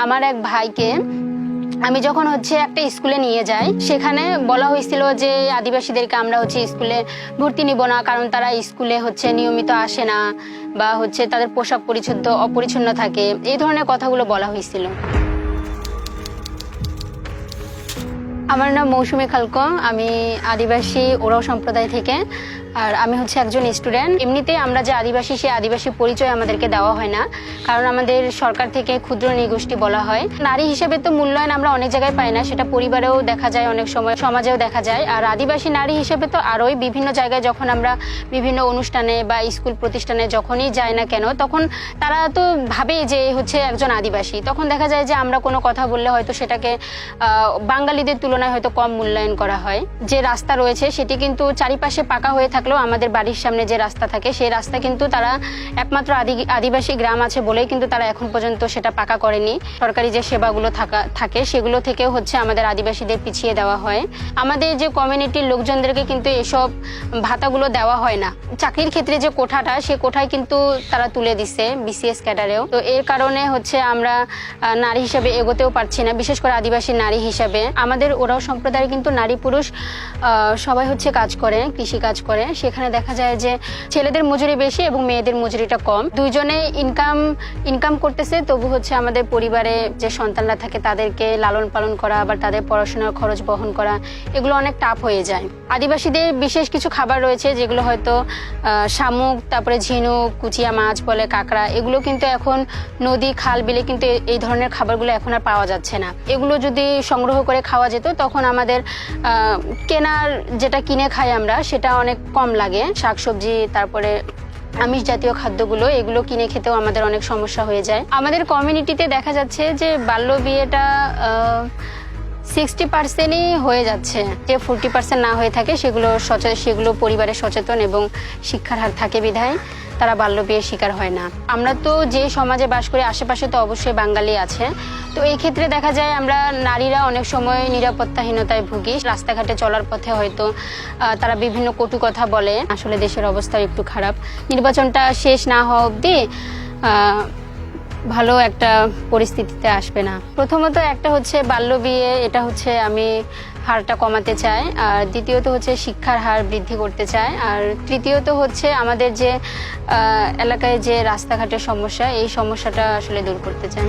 আমার এক ভাইকে আমি যখন একটা স্কুলে নিয়ে যাই, সেখানে বলা হয়েছিল যে আদিবাসীদেরকে আমরা স্কুলে ভর্তি নিব না, কারণ তারা স্কুলে নিয়মিত আসে না বা তাদের পোশাক পরিচ্ছন্ন অপরিচ্ছন্ন থাকে, এই ধরনের কথাগুলো বলা হয়েছিল। আমার নাম মৌসুমী খালকো, আমি আদিবাসী ওরাও সম্প্রদায় থেকে, আর আমি একজন স্টুডেন্ট। এমনিতে আমরা যে আদিবাসী, সেই আদিবাসী পরিচয় আমাদেরকে দেওয়া হয় না, কারণ আমাদের সরকার থেকে ক্ষুদ্র নৃগোষ্ঠী বলা হয়। নারী হিসেবে তো মূল্যায়ন আমরা অনেক জায়গায় পাই না, সেটা পরিবারেও দেখা যায়, অনেক সময় সমাজেও দেখা যায়। আর আদিবাসী নারী হিসেবে তো আরোই বিভিন্ন জায়গায় যখন আমরা বিভিন্ন অনুষ্ঠানে বা স্কুল প্রতিষ্ঠানে যখনই যাই না কেন, তখন তারা তো ভাবে যে একজন আদিবাসী। তখন দেখা যায় যে আমরা কোনো কথা বললে হয়তো সেটাকে বাঙালিদের তুলনায় হয়তো কম মূল্যায়ন করা হয়। যে রাস্তা রয়েছে সেটি কিন্তু চারিপাশে পাকা হয়ে থাকলেও আমাদের বাড়ির সামনে যে রাস্তা থাকে, সেই রাস্তা কিন্তু তারা একমাত্র আদিবাসী গ্রাম আছে বলেই কিন্তু তারা এখন পর্যন্ত সেটা পাকা করেনি। সরকারি যে সেবাগুলো থাকে সেগুলো থেকেও আমাদের আদিবাসীদের পিছিয়ে দেওয়া হয়। আমাদের যে কমিউনিটির লোকজনদেরকে কিন্তু এসব ভাতাগুলো দেওয়া হয় না। চাকরির ক্ষেত্রে যে কোঠাটা, সে কোঠায় কিন্তু তারা তুলে দিচ্ছে বিসিএস ক্যাডারেও। তো এর কারণে আমরা নারী হিসেবে এগোতেও পারছি না, বিশেষ করে আদিবাসী নারী হিসেবে। আমাদের ওরাও সম্প্রদায়ের কিন্তু নারী পুরুষ সবাই কাজ করে, কৃষি কাজ করে। সেখানে দেখা যায় যে ছেলেদের মজুরি বেশি এবং মেয়েদের মজুরিটা কম। দুইজনে ইনকাম করতেছে, তবু আমাদের পরিবারে যে সন্তানরা থাকে তাদেরকে লালন পালন করা, আবার তাদের পড়াশোনার খরচ বহন করা, এগুলো অনেক টাফ হয়ে যায়। আদিবাসীদের বিশেষ কিছু খাবার রয়েছে যেগুলো হয়তো শামুক, তারপরে ঝিনুক, কুচিয়া মাছ বলে, কাঁকড়া, এগুলো কিন্তু এখন নদী, খাল, বিলে কিন্তু এই ধরনের খাবারগুলো এখন আর পাওয়া যাচ্ছে না। এগুলো যদি সংগ্রহ করে খাওয়া যেত, তখন আমাদের কেনার যেটা কিনে খাই আমরা, সেটা অনেক কম লাগে। শাকসবজি, তারপরে আমিষ জাতীয় খাদ্যগুলো, এগুলো কিনে খেতেও আমাদের অনেক সমস্যা হয়ে যায়। আমাদের কমিউনিটিতে দেখা যাচ্ছে যে বাল্য বিয়েটা 60%ই হয়ে যাচ্ছে। যে 40% না হয়ে থাকে সেগুলো পরিবারে সচেতন এবং শিক্ষার হার থাকে বিধায় তারা বাল্য বিয়ের শিকার হয় না। আমরা তো যে সমাজে বাস করি, আশেপাশে তো অবশ্যই বাঙালি আছে। তো এই ক্ষেত্রে দেখা যায় আমরা নারীরা অনেক সময় নিরাপত্তাহীনতায় ভুগি। রাস্তাঘাটে চলার পথে হয়তো তারা বিভিন্ন কটু কথা বলে। আসলে দেশের অবস্থা একটু খারাপ। নির্বাচনটা শেষ না হওয়া অবধি ভালো একটা পরিস্থিতিতে আসবে না। প্রথমত একটা বাল্য বিয়ে, এটা আমি হারটা কমাতে চাই। আর দ্বিতীয়ত শিক্ষার হার বৃদ্ধি করতে চাই। আর তৃতীয়ত আমাদের যে এলাকায় যে রাস্তাঘাটের সমস্যা, এই সমস্যাটা আসলে দূর করতে চাই।